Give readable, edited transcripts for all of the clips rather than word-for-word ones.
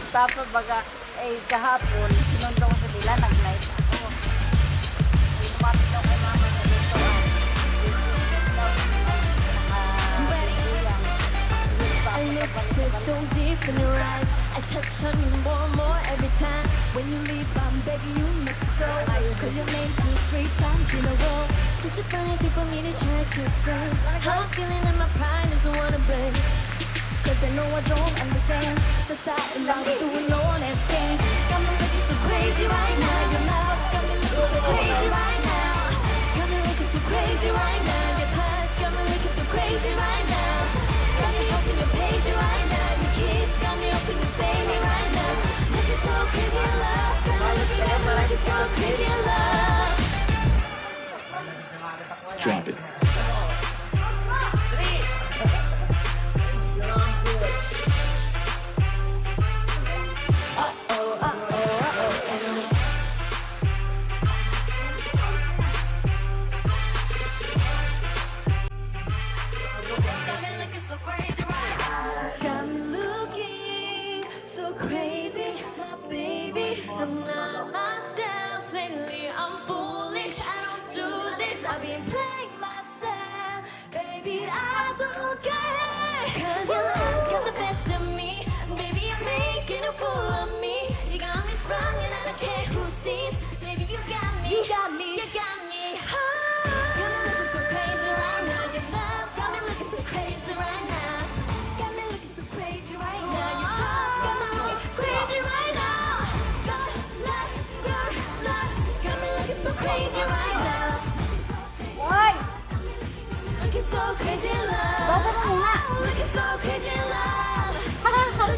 Tapos baga, kahapon, sinundo ko sa nila, nag-live ako. Lumapit ako kay mama sa dito. I look so deep in your eyes. I touch on you more and more every time. When you leave, I'm begging you not to go. Call your name 2-3 times in a row. Such a funny thing for me to try to explain. How I'm feeling and my pride doesn't wanna break. Cause I know I don't understand just how in love doing no one else can. Got me looking so crazy right now. Your love's got me looking so crazy right now. Got me looking so crazy right now. Your touch got me looking so crazy right now. Got me up in your page right now. Your kids got me up in your me right now. Looking so crazy in love. Got me looking so crazy in love. Drop it.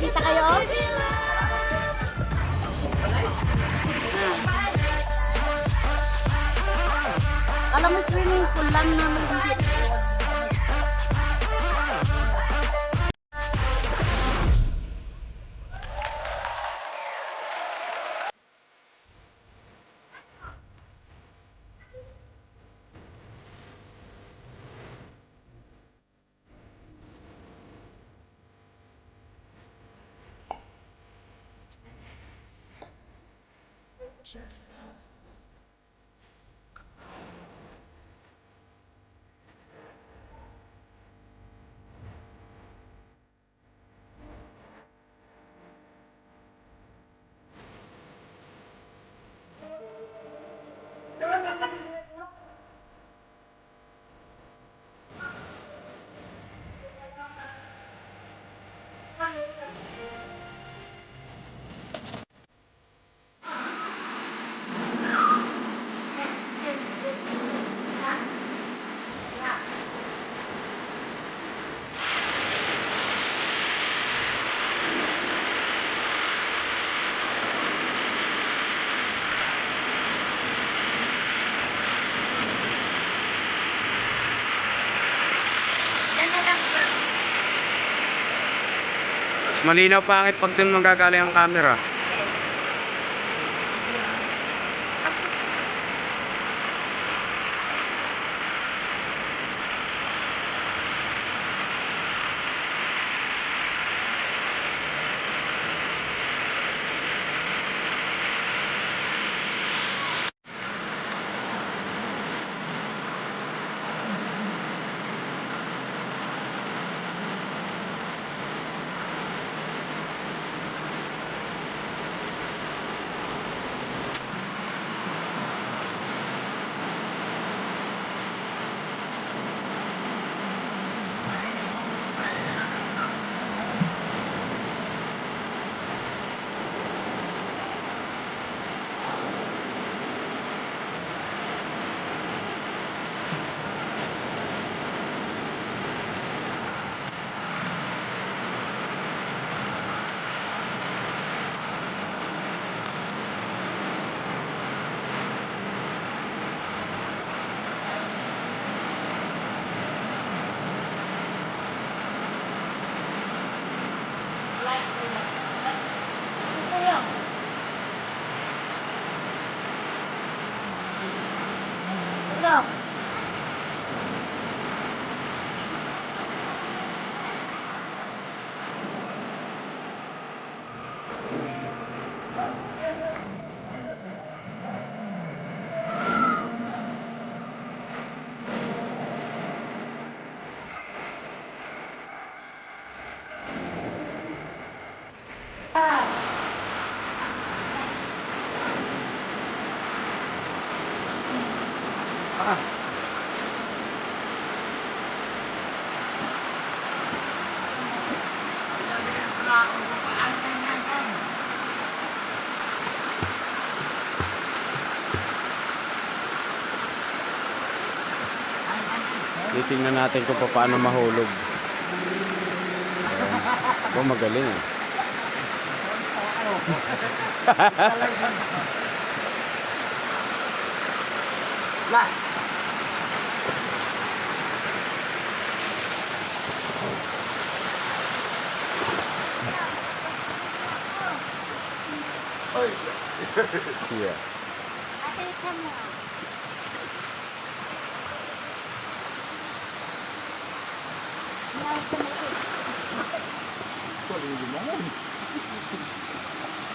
Kita kayo? Alam mo, swimming pool lang naman dito. Malinaw pangit pag dun magagaling ang camera. tayo. Titingnan natin kung paano mahulog. Oh, magaling eh. Yeah. Ate, come on.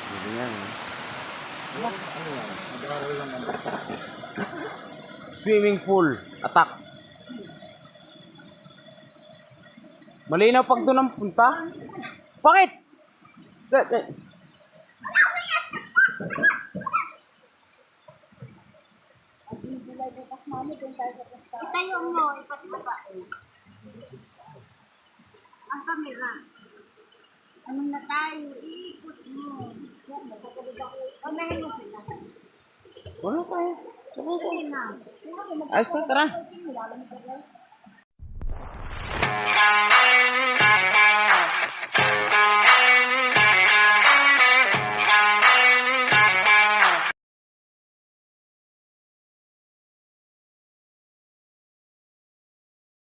Hindi yan eh. Swimming pool. Attack. Malinaw pag doon ang punta. Bakit? Itayo mo, ipatbaba. Ang kamera. Anong na tayo? Iikot mo. Unahin mo sila. Wala tayo. Sige na. Ayos na, tara.